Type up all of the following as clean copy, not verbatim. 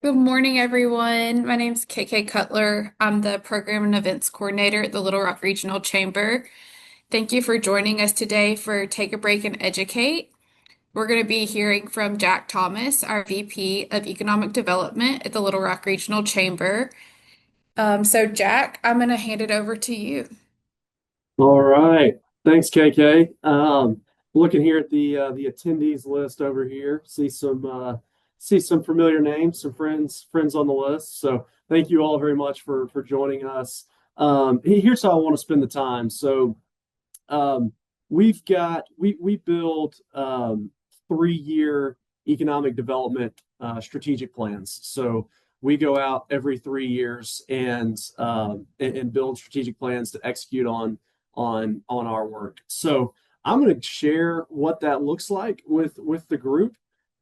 Good morning, everyone. My name's KK Cutler. I'm the Program and Events Coordinator at the Little Rock Regional Chamber. Thank you for joining us today for Take a Break and Educate. We're going to be hearing from Jack Thomas, our VP of Economic Development at the Little Rock Regional Chamber. Jack, I'm going to hand it over to you. All right. Thanks, KK. Looking here at the attendees list over here, see some familiar names, some friends on the list. So thank you all very much for joining us. Here's how I want to spend the time. Um, we build 3-year economic development strategic plans. So we go out every 3 years and build strategic plans to execute on our work. So I'm going to share what that looks like with the group,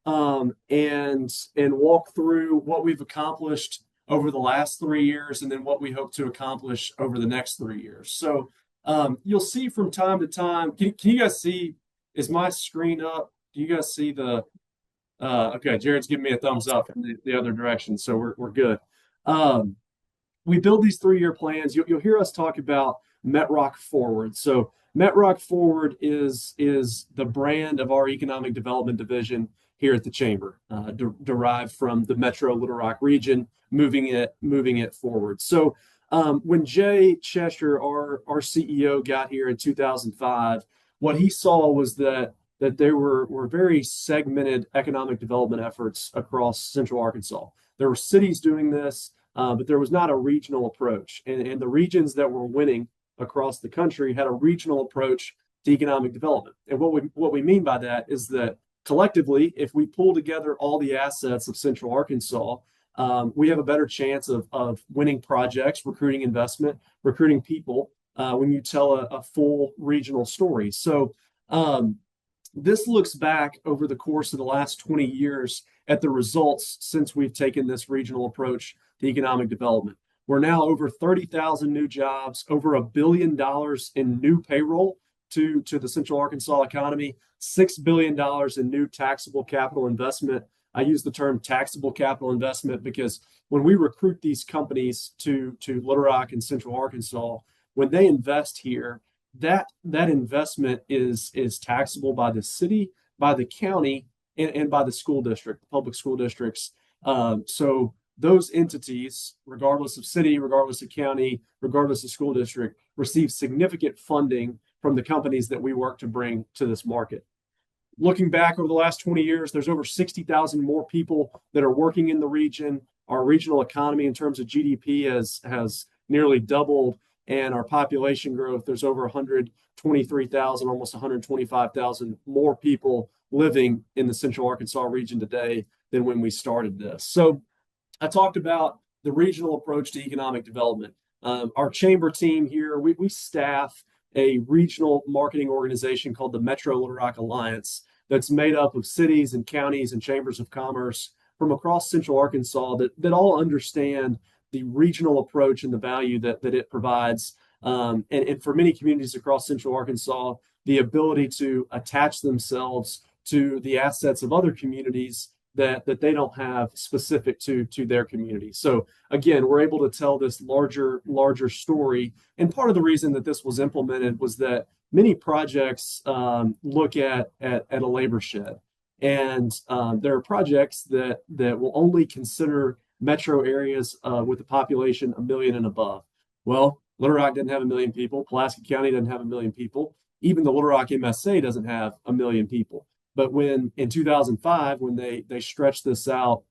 and walk through what we've accomplished over the last 3 years, and then what we hope to accomplish over the next 3 years. You'll see from time to time. Can you guys see? Is my screen up? Do you guys see the? Okay, Jared's giving me a thumbs up in the other direction, so we're good. Um, we build these 3-year plans. You'll hear us talk about MetRock Forward. So MetRock Forward is the brand of our economic development division here at the chamber, derived from the Metro Little Rock region, moving it forward. When Jay Cheshire, our CEO, got here in 2005, what he saw was that there were very segmented economic development efforts across Central Arkansas. There were cities doing this, but there was not a regional approach. And the regions that were winning across the country had a regional approach to economic development. And what we mean by that is that collectively, if we pull together all the assets of Central Arkansas, we have a better chance of winning projects, recruiting investment, recruiting people when you tell a full regional story. Um, this looks back over the course of the last 20 years at the results since we've taken this regional approach to economic development. We're now over 30,000 new jobs, over $1 billion in new payroll to the Central Arkansas economy, $6 billion in new taxable capital investment. I use the term taxable capital investment because when we recruit these companies to Little Rock and Central Arkansas, when they invest here, that investment is taxable by the city, by the county, and by the school district, the public school districts. So those entities, regardless of city, regardless of county, regardless of school district, receive significant funding from the companies that we work to bring to this market. Looking back over the last 20 years, there's over 60,000 more people that are working in the region. Our regional economy, in terms of GDP, has nearly doubled, and our population growth, there's over 123,000, almost 125,000 more people living in the Central Arkansas region today than when we started this. So I talked about the regional approach to economic development. Our chamber team here, we staff a regional marketing organization called the Metro Little Rock Alliance that's made up of cities and counties and chambers of commerce from across Central Arkansas that all understand the regional approach and the value that it provides. And for many communities across Central Arkansas, the ability to attach themselves to the assets of other communities that they don't have specific to their community. So again, we're able to tell this larger story. And part of the reason that this was implemented was that many projects look at a labor shed, and there are projects that will only consider metro areas with a population 1 million and above. Well, Little Rock didn't have 1 million people. Pulaski County doesn't have 1 million people. Even the Little Rock MSA doesn't have 1 million people. But when in 2005, when they stretched this out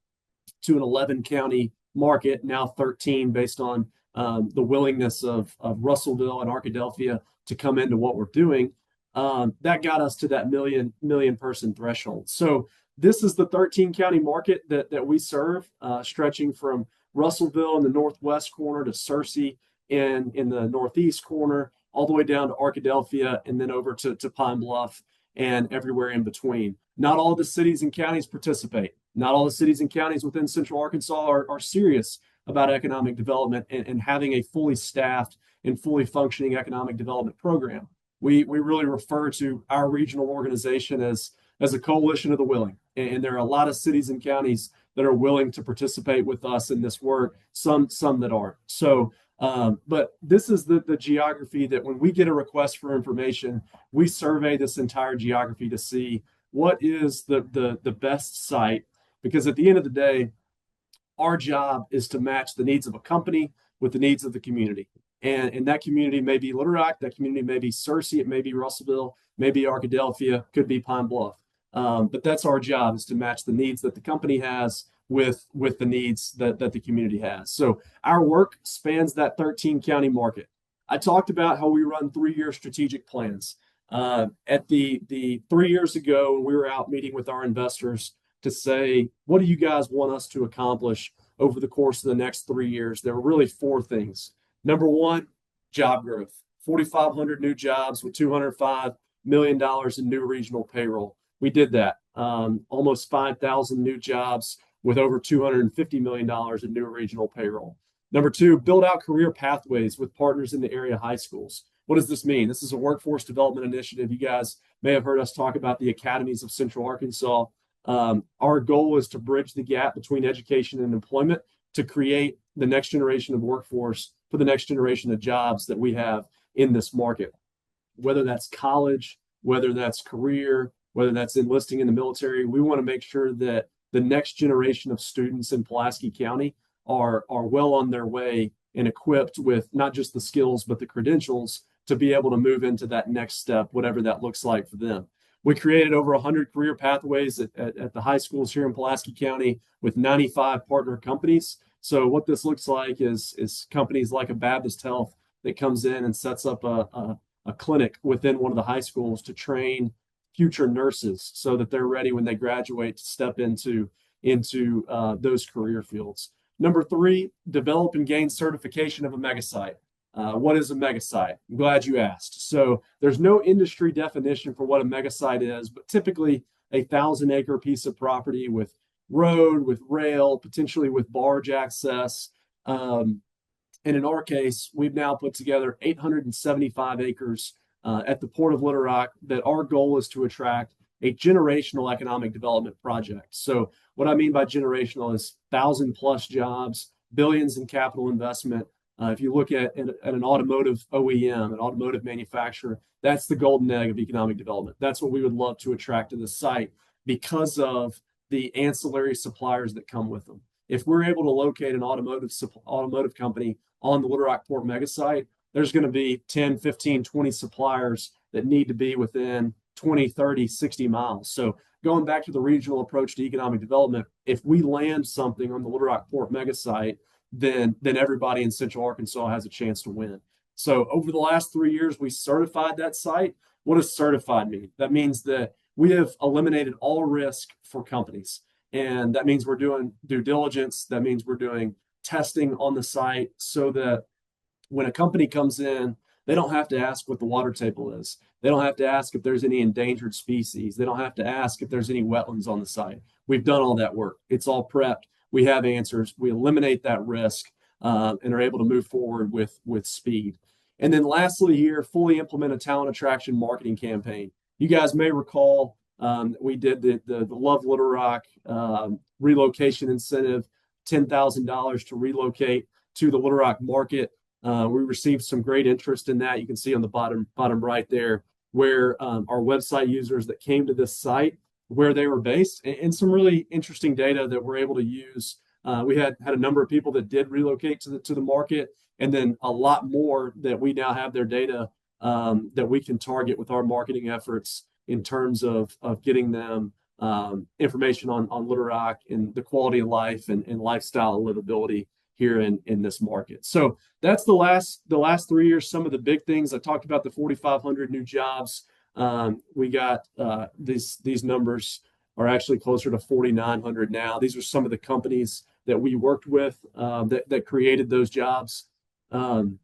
to an 11 county market, now 13, based on the willingness of Russellville and Arkadelphia to come into what we're doing, that got us to that million person threshold. So this is the 13 county market that we serve, stretching from Russellville in the northwest corner to Searcy in the northeast corner, all the way down to Arkadelphia, and then over to Pine Bluff and everywhere in between. Not all the cities and counties participate. Not all the cities and counties within Central Arkansas are serious about economic development and having a fully staffed and fully functioning economic development program. We really refer to our regional organization as a coalition of the willing. And there are a lot of cities and counties that are willing to participate with us in this work, some that aren't. So, but this is the geography that when we get a request for information, we survey this entire geography to see what is the best site. Because at the end of the day, our job is to match the needs of a company with the needs of the community. And that community may be Little Rock, that community may be Searcy, it may be Russellville, maybe Arkadelphia, could be Pine Bluff. But that's our job, is to match the needs that the company has with the needs that the community has. So our work spans that 13 county market. I talked about how we run 3-year strategic plans. At the 3 years ago, when we were out meeting with our investors to say, what do you guys want us to accomplish over the course of the next 3 years? There were really 4 things. Number one, job growth, 4,500 new jobs with $205 million in new regional payroll. We did that. Almost 5,000 new jobs with over $250 million in new regional payroll. Number 2, build out career pathways with partners in the area high schools. What does this mean? This is a workforce development initiative. You guys may have heard us talk about the academies of Central Arkansas. Our goal is to bridge the gap between education and employment to create the next generation of workforce for the next generation of jobs that we have in this market. Whether that's college, whether that's career, whether that's enlisting in the military, we want to make sure that the next generation of students in Pulaski County are well on their way and equipped with not just the skills, but the credentials to be able to move into that next step, whatever that looks like for them. We created over 100 career pathways at the high schools here in Pulaski County with 95 partner companies. So what this looks like is companies like a Baptist Health that comes in and sets up a clinic within one of the high schools to train future nurses so that they're ready when they graduate to step into those career fields. Number 3, develop and gain certification of a mega site. What is a mega site? I'm glad you asked. So there's no industry definition for what a mega site is, but typically a 1,000-acre piece of property with road, with rail, potentially with barge access. And in our case, we've now put together 875 acres at the Port of Little Rock that our goal is to attract a generational economic development project. So what I mean by generational is 1,000+ jobs, billions in capital investment. If you look at an automotive OEM, an automotive manufacturer, that's the golden egg of economic development. That's what we would love to attract to the site because of the ancillary suppliers that come with them. If we're able to locate an automotive company on the Little Rock Port mega site, there's going to be 10, 15, 20 suppliers that need to be within 20, 30, 60 miles. So going back to the regional approach to economic development, if we land something on the Little Rock Port mega site, then everybody in Central Arkansas has a chance to win. So over the last 3 years, we certified that site. What does certified mean? That means that we have eliminated all risk for companies. And that means we're doing due diligence. That means we're doing testing on the site so that when a company comes in, they don't have to ask what the water table is. They don't have to ask if there's any endangered species. They don't have to ask if there's any wetlands on the site. We've done all that work. It's all prepped. We have answers. We eliminate that risk and are able to move forward with speed. And then lastly here, fully implement a talent attraction marketing campaign. You guys may recall we did the Love Little Rock relocation incentive, $10,000 to relocate to the Little Rock market. We received some great interest in that. You can see on the bottom right there where our website users that came to this site, where they were based, and some really interesting data that we're able to use. We had a number of people that did relocate to the market, and then a lot more that we now have their data that we can target with our marketing efforts in terms of getting them information on Little Rock and the quality of life and lifestyle and livability here in this market. So that's the last 3 years. Some of the big things I talked about: the 4,500 new jobs. We got these numbers are actually closer to 4,900 now. These are some of the companies that we worked with that created those jobs. One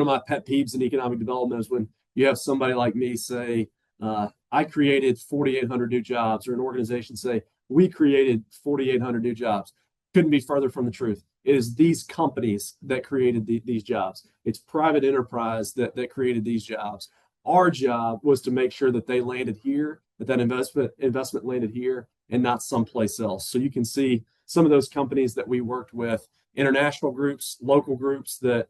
of my pet peeves in economic development is when you have somebody like me say, I created 4,800 new jobs, or an organization say, we created 4,800 new jobs. Couldn't be further from the truth. It is these companies that created these jobs. It's private enterprise that created these jobs. Our job was to make sure that they landed here that investment landed here and not someplace else. So you can see some of those companies that we worked with, international groups, local groups that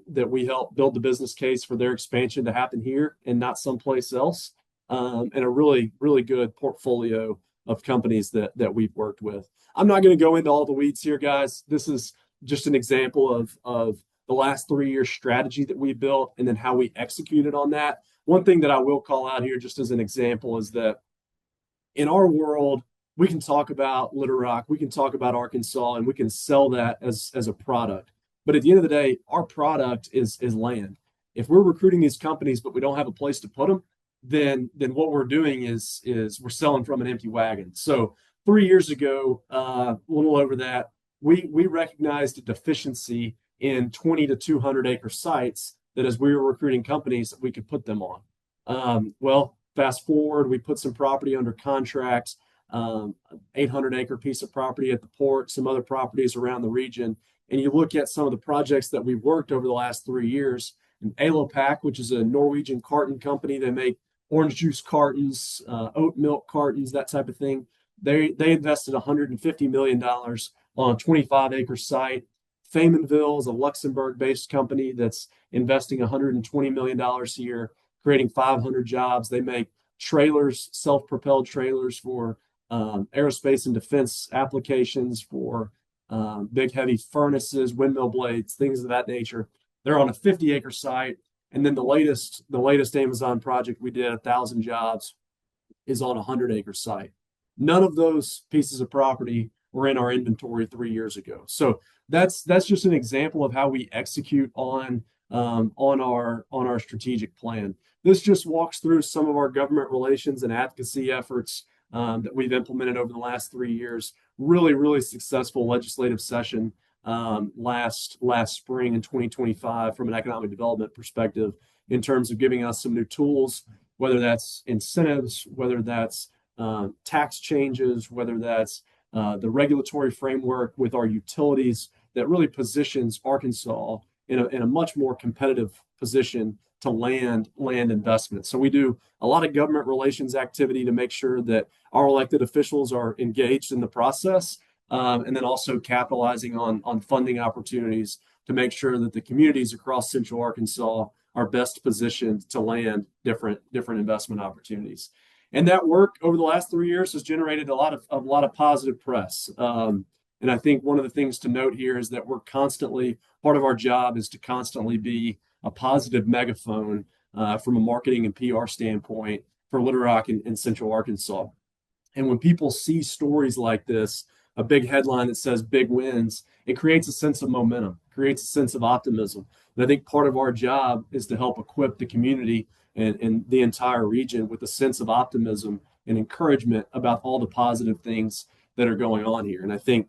we helped build the business case for their expansion to happen here and not someplace else, and a really, really good portfolio of companies that we've worked with. I'm not going to go into all the weeds here, guys. This is just an example of the last 3 year strategy that we built and then how we executed on that. One thing that I will call out here, just as an example, is that in our world, we can talk about Little Rock, we can talk about Arkansas, and we can sell that as a product. But at the end of the day, our product is land. If we're recruiting these companies, but we don't have a place to put them, then what we're doing is we're selling from an empty wagon. So 3 years ago, a little over that, we recognized a deficiency in 20 to 200 acre sites that as we were recruiting companies that we could put them on. Well, fast forward, we put some property under contract, 800 acre piece of property at the port, some other properties around the region. And you look at some of the projects that we've worked over the last 3 years, and Alopak, which is a Norwegian carton company, they make orange juice cartons, oat milk cartons, that type of thing. They invested $150 million on a 25 acre site. Faymonville is a Luxembourg-based company that's investing $120 million a year, creating 500 jobs. They make trailers, self-propelled trailers for aerospace and defense applications, for big heavy furnaces, windmill blades, things of that nature. They're on a 50 acre site. And then the latest Amazon project we did, 1,000 jobs, is on a 100 acre site. None of those pieces of property were in our inventory 3 years ago. So that's just an example of how we execute on our strategic plan. This just walks through some of our government relations and advocacy efforts that we've implemented over the last 3 years. Really, really successful legislative session last spring in 2025 from an economic development perspective in terms of giving us some new tools, whether that's incentives, whether that's tax changes, whether that's the regulatory framework with our utilities that really positions Arkansas in a much more competitive position to land investment. So we do a lot of government relations activity to make sure that our elected officials are engaged in the process, and then also capitalizing on funding opportunities to make sure that the communities across Central Arkansas are best positioned to land different investment opportunities. And that work over the last 3 years has generated a lot of positive press. And I think one of the things to note here is that part of our job is to constantly be a positive megaphone from a marketing and PR standpoint for Little Rock and Central Arkansas. And when people see stories like this, a big headline that says big wins, it creates a sense of momentum, creates a sense of optimism. And I think part of our job is to help equip the community and the entire region with a sense of optimism and encouragement about all the positive things that are going on here. And I think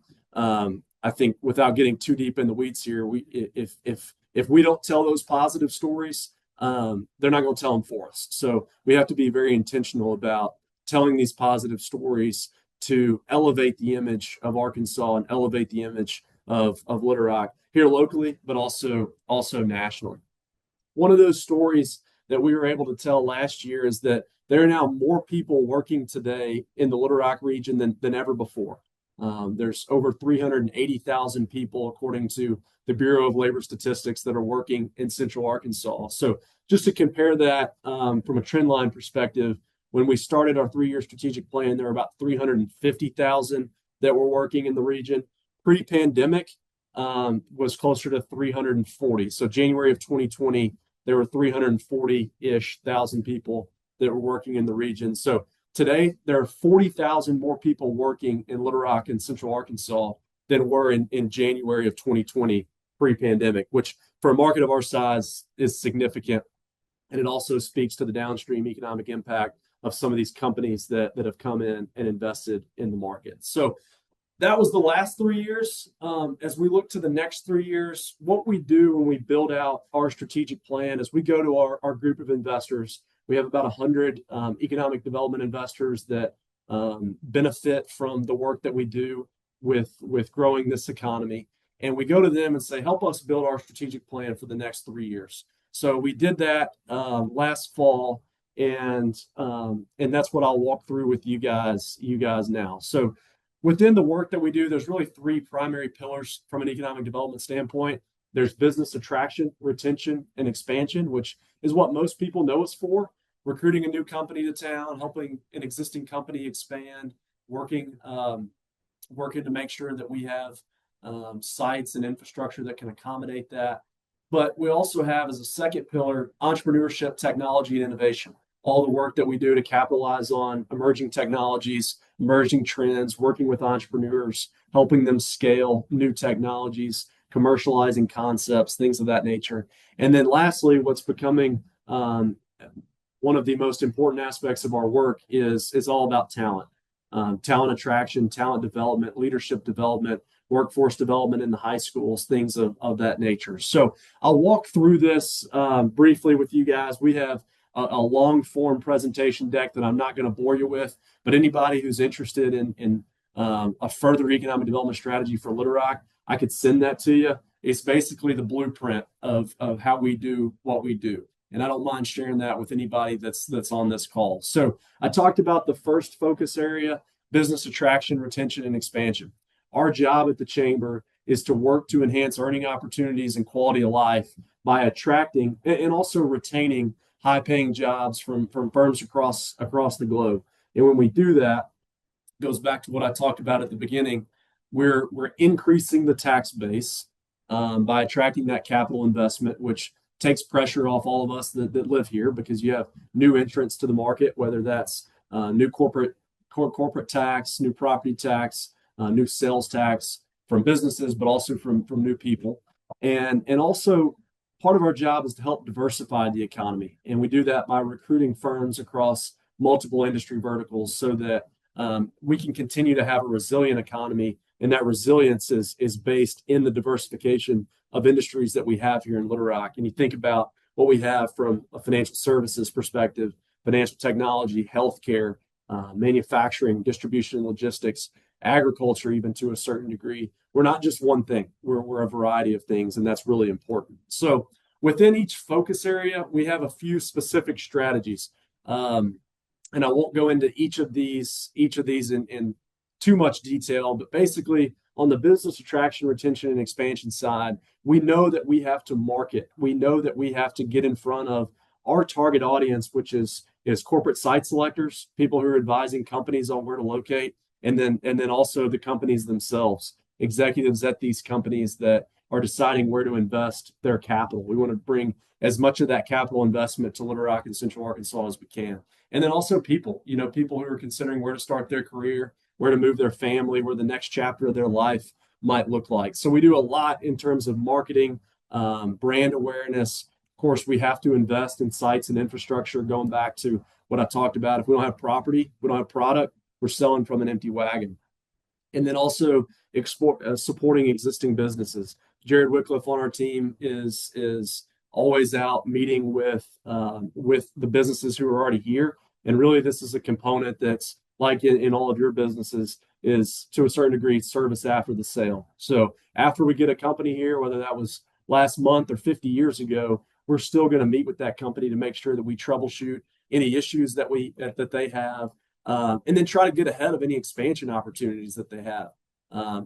without getting too deep in the weeds here, if we don't tell those positive stories, they're not going to tell them for us. So we have to be very intentional about telling these positive stories to elevate the image of Arkansas and elevate the image of Little Rock here locally, but also nationally. One of those stories that we were able to tell last year is that there are now more people working today in the Little Rock region than ever before. There's over 380,000 people, according to the Bureau of Labor Statistics, that are working in Central Arkansas. So just to compare that from a trend line perspective, when we started our 3 year strategic plan, there were about 350,000 that were working in the region. Pre-pandemic was closer to 340. So January of 2020, there were 340-ish thousand people that were working in the region. So today, there are 40,000 more people working in Little Rock and Central Arkansas than were in January of 2020 pre-pandemic, which for a market of our size is significant. And it also speaks to the downstream economic impact of some of these companies that have come in and invested in the market. So that was the last 3 years. As we look to the next 3 years, what we do when we build out our strategic plan is we go to our group of investors. We have about 100 economic development investors that benefit from the work that we do with growing this economy. And we go to them and say, help us build our strategic plan for the next 3 years. So we did that last fall. And that's what I'll walk through with you guys now. So within the work that we do, there's really three primary pillars from an economic development standpoint. There's business attraction, retention, and expansion, which is what most people know us for. Recruiting a new company to town, helping an existing company expand, working to make sure that we have sites and infrastructure that can accommodate that. But we also have as a second pillar entrepreneurship, technology, and innovation. All the work that we do to capitalize on emerging technologies, emerging trends, working with entrepreneurs, helping them scale new technologies, commercializing concepts, things of that nature. And then lastly, what's becoming one of the most important aspects of our work is all about talent. Talent attraction, talent development, leadership development, workforce development in the high schools, things of that nature. So I'll walk through this briefly with you guys. We have a long form presentation deck that I'm not going to bore you with, but anybody who's interested in a further economic development strategy for Little Rock, I could send that to you. It's basically the blueprint of how we do what we do. And I don't mind sharing that with anybody that's on this call. So I talked about the first focus area, business attraction, retention, and expansion. Our job at the Chamber is to work to enhance earning opportunities and quality of life by attracting and also retaining high-paying jobs from firms across the globe. And when we do that, it goes back to what I talked about at the beginning. We're increasing the tax base by attracting that capital investment, which takes pressure off all of us that live here because you have new entrants to the market, whether that's new corporate tax, new property tax, new sales tax from businesses, but also from new people. And also part of our job is to help diversify the economy. And we do that by recruiting firms across multiple industry verticals so that we can continue to have a resilient economy. And that resilience is based in the diversification of industries that we have here in Little Rock. And you think about what we have from a financial services perspective, financial technology, healthcare, manufacturing, distribution, logistics, agriculture, even to a certain degree. We're not just one thing. We're a variety of things, and that's really important. So within each focus area, we have a few specific strategies. And I won't go into each of these in too much detail, but basically on the business attraction, retention, and expansion side, we know that we have to market. We know that we have to get in front of our target audience, which is corporate site selectors, people who are advising companies on where to locate, and then also the companies themselves, executives at these companies that are deciding where to invest their capital. We want to bring as much of that capital investment to Little Rock and Central Arkansas as we can. And then also people who are considering where to start their career, where to move their family, where the next chapter of their life might look like. So we do a lot in terms of marketing, brand awareness. Of course, we have to invest in sites and infrastructure, going back to what I talked about. If we don't have property, we don't have product, we're selling from an empty wagon. And then also supporting existing businesses. Jared Wycliffe on our team is always out meeting with the businesses who are already here. And really, this is a component that's like in all of your businesses, is to a certain degree service after the sale. So after we get a company here, whether that was last month or 50 years ago, we're still going to meet with that company to make sure that we troubleshoot any issues that they have, and then try to get ahead of any expansion opportunities that they have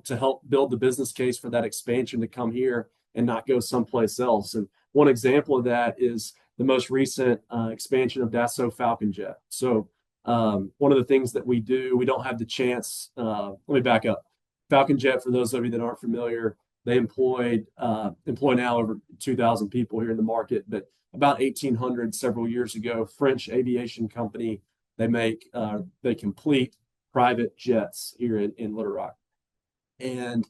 to help build the business case for that expansion to come here and not go someplace else. And one example of that is the most recent expansion of Dassault Falcon Jet. So one of the things that we do, we don't have the chance. Let me back up. Falcon Jet, for those of you that aren't familiar, they employ now over 2,000 people here in the market, but about 1,800 several years ago. French aviation company. They complete private jets here in Little Rock, and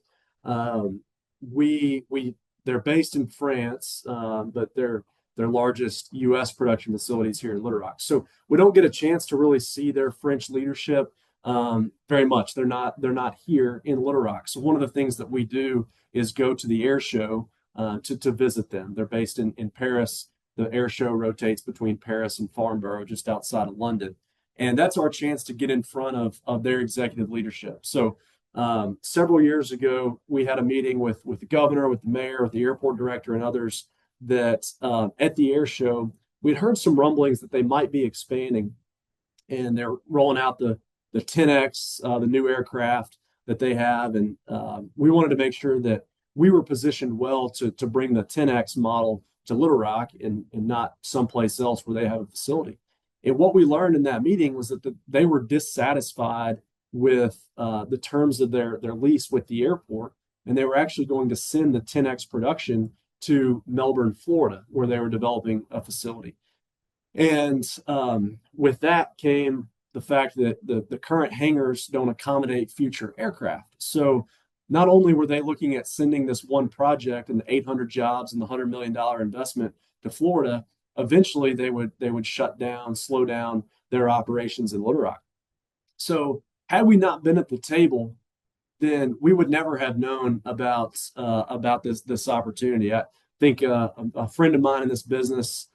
they're based in France, but their largest U.S. production facilities here in Little Rock. So we don't get a chance to really see their French leadership very much. They're not here in Little Rock. So one of the things that we do is go to the air show to visit them. They're based in Paris. The air show rotates between Paris and Farnborough, just outside of London. And that's our chance to get in front of their executive leadership. So several years ago, we had a meeting with the governor, with the mayor, with the airport director, and others that at the air show, we'd heard some rumblings that they might be expanding, and they're rolling out the 10X, the new aircraft that they have, and we wanted to make sure that we were positioned well to bring the 10X model to Little Rock and not someplace else where they have a facility. And what we learned in that meeting was that they were dissatisfied with the terms of their lease with the airport, and they were actually going to send the 10X production to Melbourne, Florida, where they were developing a facility. And with that came the fact that the current hangars don't accommodate future aircraft. So not only were they looking at sending this one project and the 800 jobs and the $100 million investment to Florida, eventually they would shut down, slow down their operations in Little Rock. So had we not been at the table, then we would never have known about this opportunity. I think a friend of mine in this business,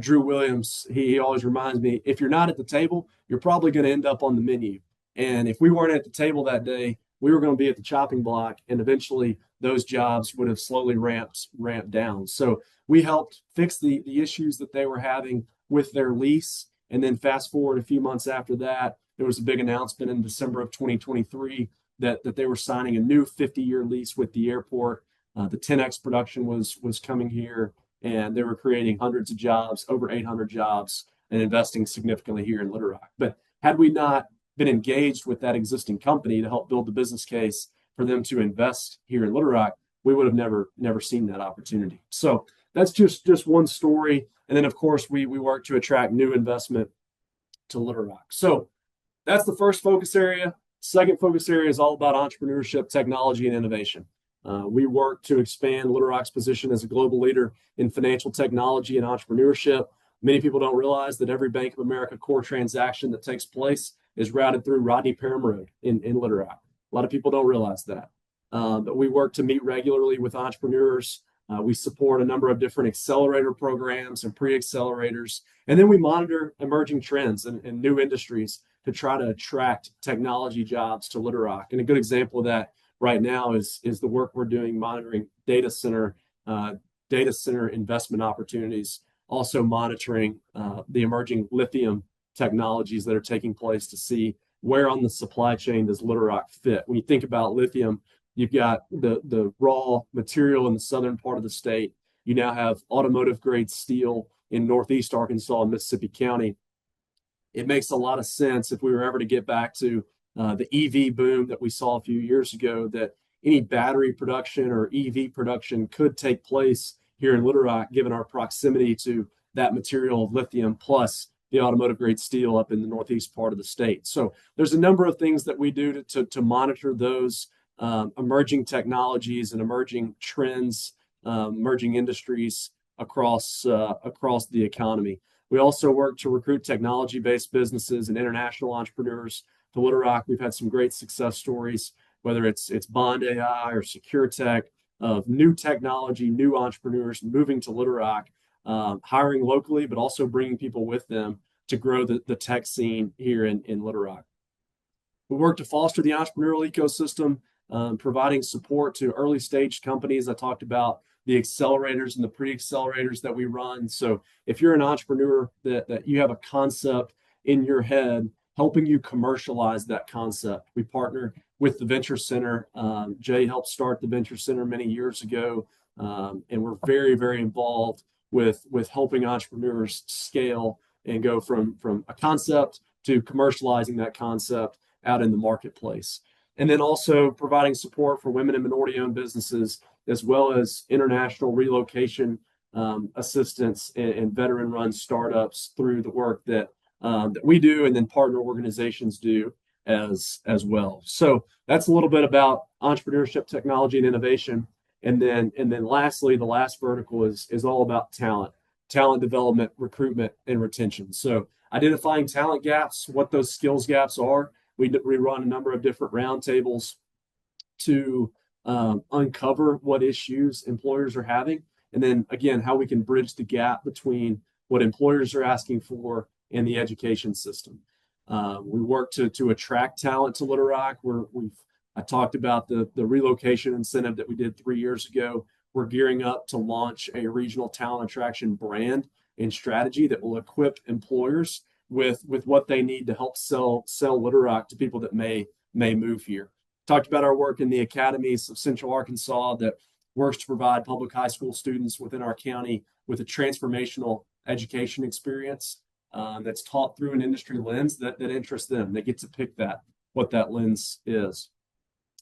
Drew Williams, he always reminds me, if you're not at the table, you're probably going to end up on the menu. And if we weren't at the table that day, we were going to be at the chopping block, and eventually those jobs would have slowly ramped down. So we helped fix the issues that they were having with their lease. And then fast forward a few months after that, there was a big announcement in December of 2023 that they were signing a new 50-year lease with the airport. The 10X production was coming here, and they were creating hundreds of jobs, over 800 jobs, and investing significantly here in Little Rock. But had we not been engaged with that existing company to help build the business case for them to invest here in Little Rock, we would have never seen that opportunity. So that's just one story. And then, of course, we work to attract new investment to Little Rock. So that's the first focus area. Second focus area is all about entrepreneurship, technology, and innovation. We work to expand Little Rock's position as a global leader in financial technology and entrepreneurship. Many people don't realize that every Bank of America core transaction that takes place is routed through Rodney Parham Road in Little Rock. A lot of people don't realize that. But we work to meet regularly with entrepreneurs. We support a number of different accelerator programs and pre-accelerators. And then we monitor emerging trends and new industries to try to attract technology jobs to Little Rock. And a good example of that right now is the work we're doing monitoring data center investment opportunities, also monitoring the emerging lithium technologies that are taking place to see where on the supply chain does Little Rock fit. When you think about lithium, you've got the raw material in the southern part of the state. You now have automotive grade steel in Northeast Arkansas and Mississippi County. It makes a lot of sense if we were ever to get back to the EV boom that we saw a few years ago, that any battery production or EV production could take place here in Little Rock, given our proximity to that material of lithium plus the automotive grade steel up in the northeast part of the state. So there's a number of things that we do to monitor those emerging technologies and emerging trends, emerging industries across the economy. We also work to recruit technology-based businesses and international entrepreneurs to Little Rock. We've had some great success stories, whether it's Bond AI or Secure Tech, of new technology, new entrepreneurs moving to Little Rock, hiring locally, but also bringing people with them to grow the tech scene here in Little Rock. We work to foster the entrepreneurial ecosystem, providing support to early stage companies. I talked about the accelerators and the pre-accelerators that we run. So if you're an entrepreneur that you have a concept in your head, helping you commercialize that concept. We partner with the Venture Center. Jay helped start the Venture Center many years ago, and we're very, very involved with helping entrepreneurs scale and go from a concept to commercializing that concept out in the marketplace. And then also providing support for women and minority-owned businesses, as well as international relocation assistance and veteran-run startups through the work that we do, and then partner organizations do as well. So that's a little bit about entrepreneurship, technology, and innovation. And then lastly, the last vertical is all about talent development, recruitment, and retention. So identifying talent gaps, what those skills gaps are. We run a number of different roundtables to uncover what issues employers are having, and then again, how we can bridge the gap between what employers are asking for and the education system. We work to attract talent to Little Rock. I talked about the relocation incentive that we did 3 years ago. We're gearing up to launch a regional talent attraction brand and strategy that will equip employers with what they need to help sell Little Rock to people that may move here. Talked about our work in the academies of Central Arkansas that works to provide public high school students within our county with a transformational education experience that's taught through an industry lens that interests them. They get to pick what that lens is.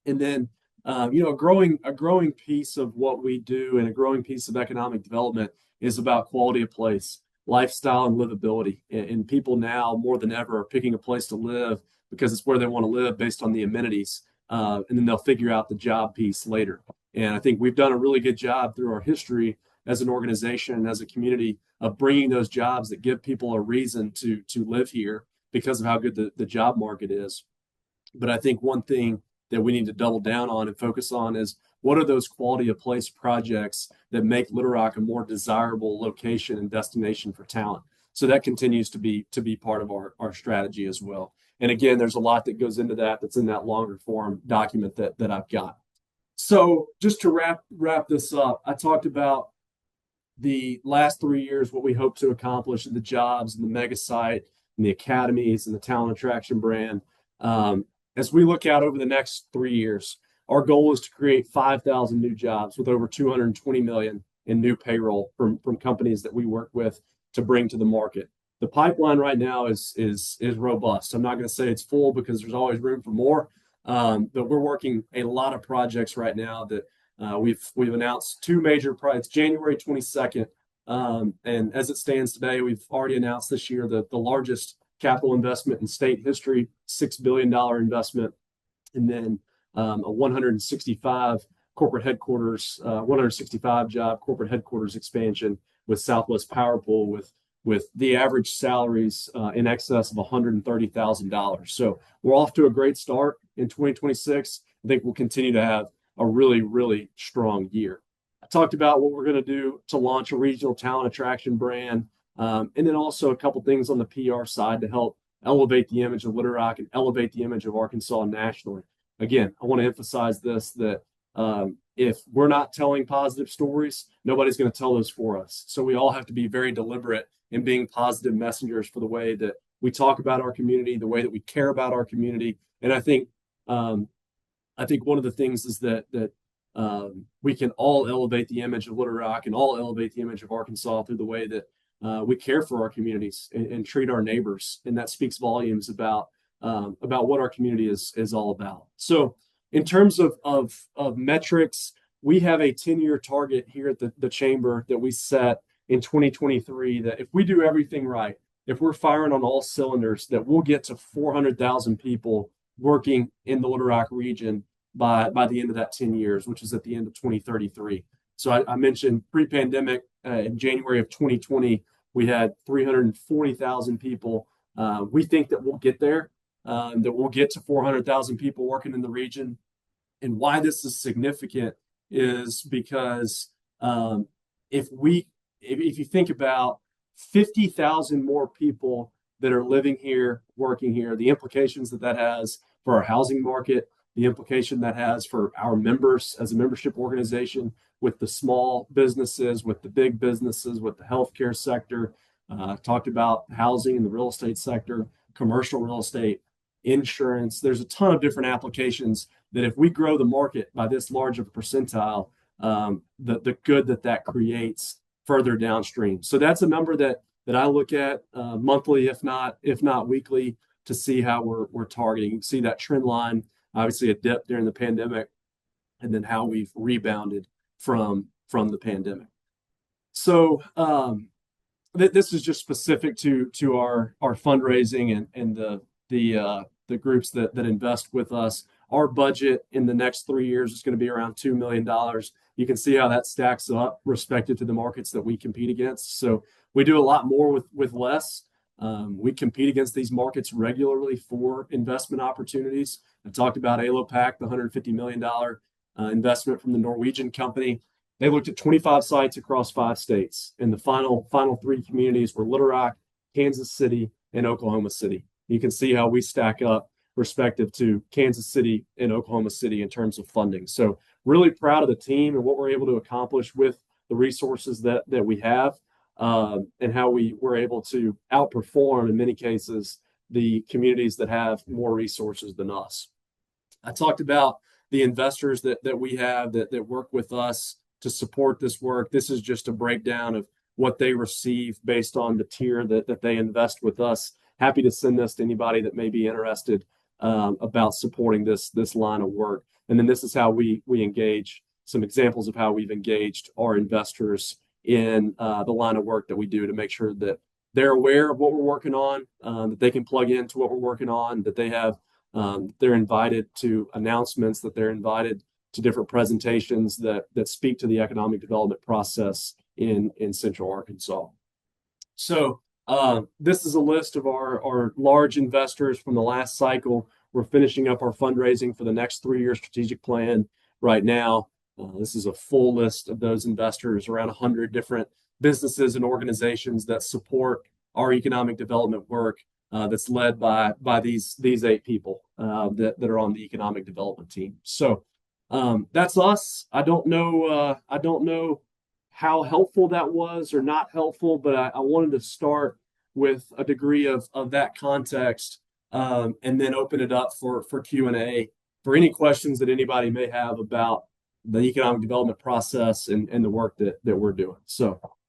And then a growing piece of what we do and a growing piece of economic development is about quality of place, lifestyle, and livability. And people now more than ever are picking a place to live because it's where they want to live based on the amenities, and then they'll figure out the job piece later. And I think we've done a really good job through our history as an organization and as a community of bringing those jobs that give people a reason to live here because of how good the job market is. But I think one thing that we need to double down on and focus on is what are those quality of place projects that make Little Rock a more desirable location and destination for talent. So that continues to be part of our strategy as well. And again, there's a lot that goes into that's in that longer form document that I've got. So just to wrap this up, I talked about the last 3 years, what we hope to accomplish in the jobs and the mega site and the academies and the talent attraction brand. As we look out over the next 3 years, our goal is to create 5,000 new jobs with over 220 million in new payroll from companies that we work with to bring to the market. The pipeline right now is robust. I'm not going to say it's full because there's always room for more, but we're working a lot of projects right now that we've announced two major projects. January 22nd, and as it stands today, we've already announced this year the largest capital investment in state history, $6 billion investment, and then a 165 job corporate headquarters expansion with Southwest Power Pool with the average salaries in excess of $130,000. So we're off to a great start in 2026. I think we'll continue to have a really, really strong year. I talked about what we're going to do to launch a regional talent attraction brand. And then also a couple things on the PR side to help elevate the image of Little Rock and elevate the image of Arkansas nationally. Again, I want to emphasize this, that if we're not telling positive stories, nobody's going to tell those for us. So we all have to be very deliberate in being positive messengers for the way that we talk about our community, the way that we care about our community. And I think one of the things is that we can all elevate the image of Little Rock and all elevate the image of Arkansas through the way that we care for our communities and treat our neighbors, and that speaks volumes about what our community is all about. So, in terms of metrics, we have a 10-year target here at the chamber that we set in 2023. That if we do everything right, if we're firing on all cylinders, that we'll get to 400,000 people working in the Little Rock region by the end of that 10 years, which is at the end of 2033. So I mentioned pre-pandemic in January of 2020, we had 340,000 people. We think that we'll get there, that we'll get to 400,000 people working in the region. And why this is significant is because if you think about 50,000 more people that are living here, working here, the implications that has for our housing market, the implication that has for our members as a membership organization, with the small businesses, with the big businesses, with the healthcare sector, talked about housing and the real estate sector, commercial real estate, insurance. There's a ton of different applications that if we grow the market by this large of a percentile, the good that creates further downstream. So that's a number that I look at monthly, if not weekly, to see how we're targeting. You can see that trend line, obviously a dip during the pandemic, and then how we've rebounded from the pandemic. So this is just specific to our fundraising and the groups that invest with us. Our budget in the next 3 years is going to be around $2 million. You can see how that stacks up respective to the markets that we compete against. So we do a lot more with less. We compete against these markets regularly for investment opportunities. I talked about Alopak, the $150 million investment from the Norwegian company. They looked at 25 sites across 5 states, and the final 3 communities were Little Rock, Kansas City, and Oklahoma City. You can see how we stack up respective to Kansas City and Oklahoma City in terms of funding. So really proud of the team and what we're able to accomplish with the resources that we have. and how we were able to outperform in many cases the communities that have more resources than us. I talked about the investors that we have that work with us to support this work. This is just a breakdown of what they receive based on the tier that they invest with us. Happy to send this to anybody that may be interested about supporting this line of work. And then this is how we engage, some examples of how we've engaged our investors in the line of work that we do to make sure that they're aware of what we're working on, that they can plug into what we're working on, that they have they're invited to announcements, that they're invited to different presentations that speak to the economic development process in Central Arkansas. So this is a list of our large investors from the last cycle. We're finishing up our fundraising for the next 3-year strategic plan right now. This is a full list of those investors, around 100 different businesses and organizations that support our economic development work that's led by these 8 people that are on the economic development team. So that's us. I don't know how helpful that was or not helpful, but I wanted to start with a degree of that context, and then open it up for Q&A for any questions that anybody may have about the economic development process and the work that we're doing. So